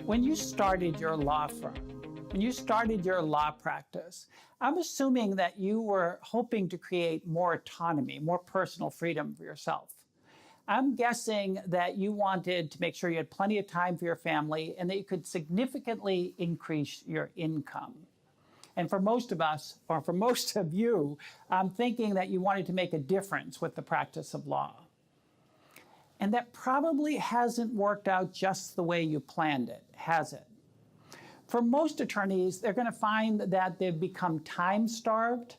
When you started your law firm, when you started your law practice, I'm assuming that you were hoping to create more autonomy, more personal freedom for yourself. I'm guessing that you wanted to make sure you had plenty of time for your family and that you could significantly increase your income. And for most of us, or for most of you, I'm thinking that you wanted to make a difference with the practice of law. And that probably hasn't worked out just the way you planned it, has it? For most attorneys, they're going to find that they've become time-starved,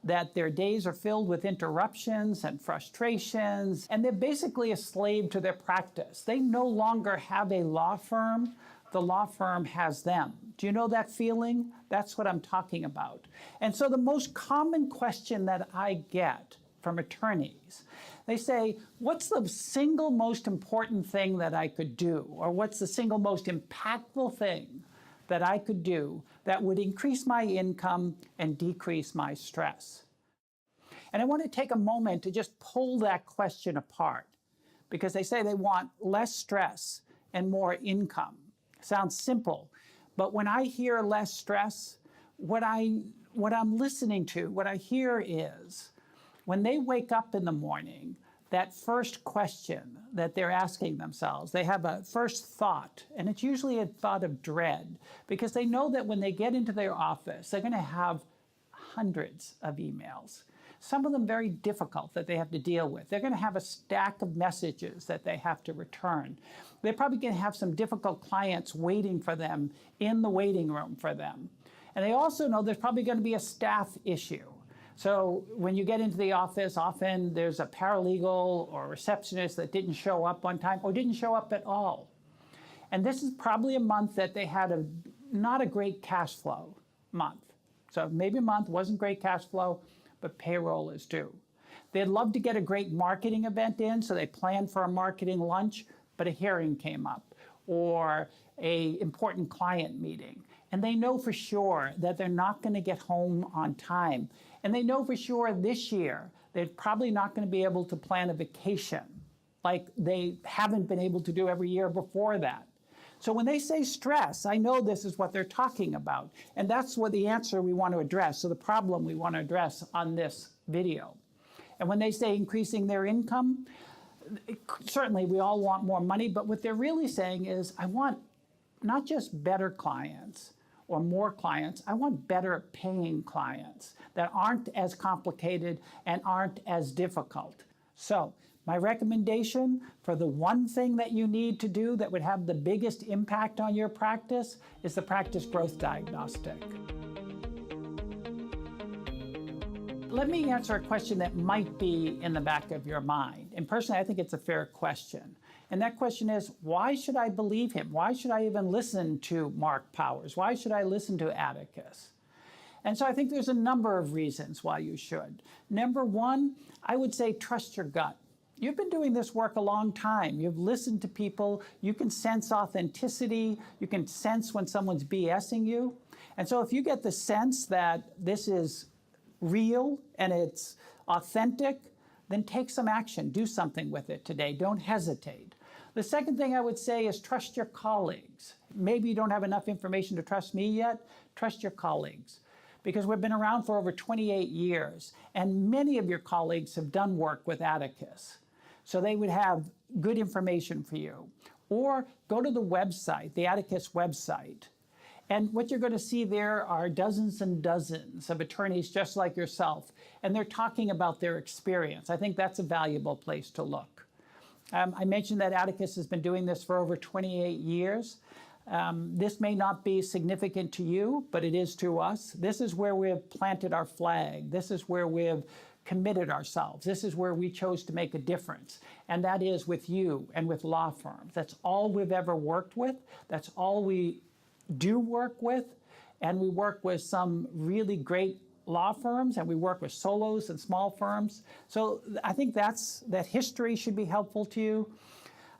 that their days are filled with interruptions and frustrations, and they're basically a slave to their practice. They no longer have a law firm. The law firm has them. Do you know that feeling? That's what I'm talking about. And so the most common question that I get from attorneys, they say, what's the single most important thing that I could do? Or what's the single most impactful thing that I could do that would increase my income and decrease my stress? And I want to take a moment to just pull that question apart, because they say they want less stress and more income. Sounds simple, but when I hear less stress, what I'm listening to, what I hear is, when they wake up in the morning, that first question that they're asking themselves, they have a first thought, and it's usually a thought of dread, because they know that when they get into their office, they're going to have hundreds of emails, some of them very difficult that they have to deal with. They're going to have a stack of messages that they have to return. They're probably going to have some difficult clients waiting for them in the waiting room for them. And they also know there's probably going to be a staff issue. So when you get into the office, often there's a paralegal or receptionist that didn't show up on time or didn't show up at all. And this is probably a month that they had not a great cash flow month. So maybe a month wasn't great cash flow, but payroll is due. They'd love to get a great marketing event in, so they planned for a marketing lunch, but a hearing came up or an important client meeting. And they know for sure that they're not going to get home on time. And they know for sure this year they're probably not going to be able to plan a vacation like they haven't been able to do every year before that. So when they say stress, I know this is what they're talking about. And that's what the answer we want to address, so the problem we want to address on this video. And when they say increasing their income, certainly we all want more money, but what they're really saying is, I want not just better clients or more clients, I want better paying clients that aren't as complicated and aren't as difficult. So my recommendation for the one thing that you need to do that would have the biggest impact on your practice is the Practice Growth Diagnostic. Let me answer a question that might be in the back of your mind. And personally, I think it's a fair question. And that question is, why should I believe him? Why should I even listen to Mark Powers? Why should I listen to Atticus? And so I think there's a number of reasons why you should. Number one, I would say trust your gut. You've been doing this work a long time. You've listened to people. You can sense authenticity. You can sense when someone's BSing you. And so if you get the sense that this is real and it's authentic, then take some action. Do something with it today. Don't hesitate. The second thing I would say is trust your colleagues. Maybe you don't have enough information to trust me yet. Trust your colleagues, because we've been around for over 28 years, and many of your colleagues have done work with Atticus. So they would have good information for you. Or go to the website, the Atticus website. And what you're going to see there are dozens and dozens of attorneys just like yourself, and they're talking about their experience. I think that's a valuable place to look. I mentioned that Atticus has been doing this for over 28 years. This may not be significant to you, but it is to us. This is where we have planted our flag. This is where we have committed ourselves. This is where we chose to make a difference. And that is with you and with law firms. That's all we've ever worked with. That's all we do work with. And we work with some really great law firms, and we work with solos and small firms. So I think that history should be helpful to you.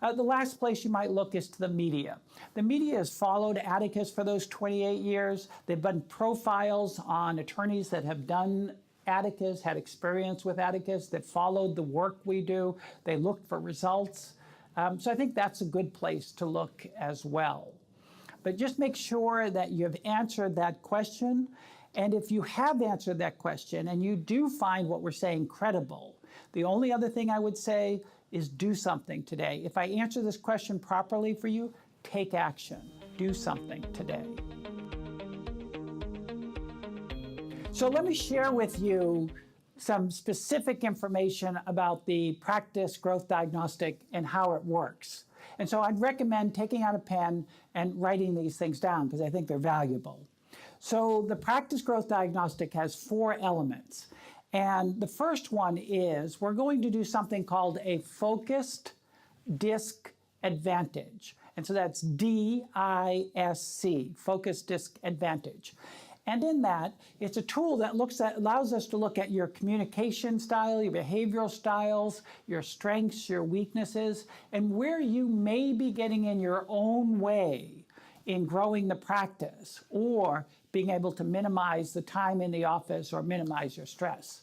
The last place you might look is to the media. The media has followed Atticus for those 28 years. They've done profiles on attorneys that have done Atticus, had experience with Atticus, that followed the work we do. They looked for results. So I think that's a good place to look as well. but just make sure that you've answered that question. And if you have answered that question and you do find what we're saying credible, the only other thing I would say is do something today. If I answer this question properly for you, take action. Do something today. So let me share with you some specific information about the Practice Growth Diagnostic and how it works. And so I'd recommend taking out a pen and writing these things down because I think they're valuable. So the Practice Growth Diagnostic has 4 elements. And the first one is we're going to do something called a focused disc advantage. And so that's DISC, focused disc advantage. And in that, it's a tool that allows us to look at your communication style, your behavioral styles, your strengths, your weaknesses, and where you may be getting in your own way in growing the practice or being able to minimize the time in the office or minimize your stress.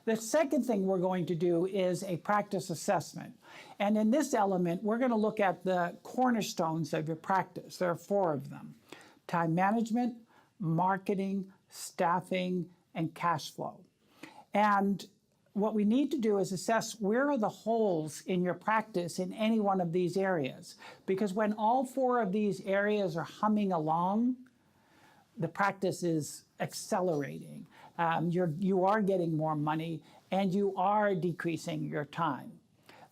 The second thing we're going to do is a practice assessment. And in this element, we're going to look at the cornerstones of your practice. There are 4 of them: time management, marketing, staffing, and cash flow. And what we need to do is assess where are the holes in your practice in any one of these areas. Because when all 4 of these areas are humming along, the practice is accelerating. You are getting more money and you are decreasing your time.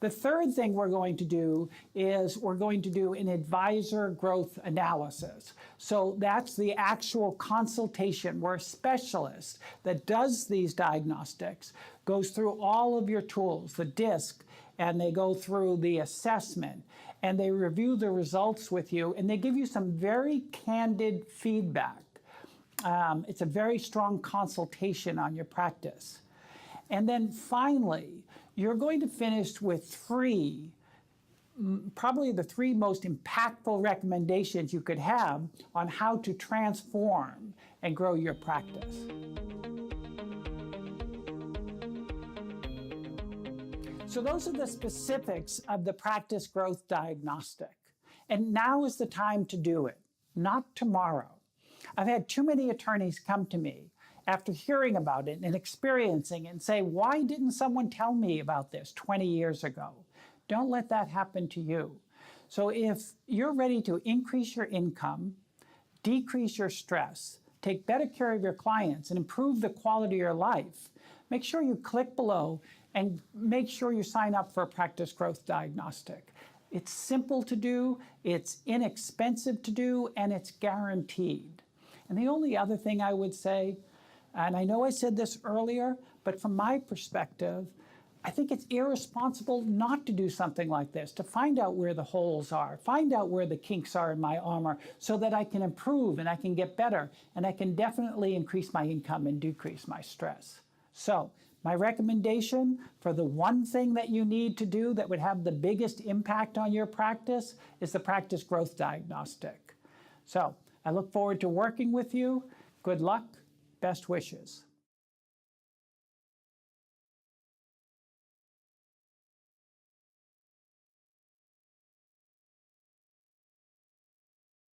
The third thing we're going to do is we're going to do an advisor growth analysis. So that's the actual consultation where a specialist that does these diagnostics goes through all of your tools, the DISC, and they go through the assessment, and they review the results with you, and they give you some very candid feedback. It's a very strong consultation on your practice. And then finally, you're going to finish with 3, probably the 3 most impactful recommendations you could have on how to transform and grow your practice. So those are the specifics of the Practice Growth Diagnostic. And now is the time to do it, not tomorrow. I've had too many attorneys come to me after hearing about it and experiencing it and say, why didn't someone tell me about this 20 years ago? Don't let that happen to you. So if you're ready to increase your income, decrease your stress, take better care of your clients, and improve the quality of your life, make sure you click below and make sure you sign up for a Practice Growth Diagnostic. It's simple to do, it's inexpensive to do, and it's guaranteed. And the only other thing I would say, and I know I said this earlier, but from my perspective, I think it's irresponsible not to do something like this, to find out where the holes are, find out where the kinks are in my armor so that I can improve and I can get better and I can definitely increase my income and decrease my stress. So my recommendation for the one thing that you need to do that would have the biggest impact on your practice is the Practice Growth Diagnostic. So I look forward to working with you. Good luck. Best wishes.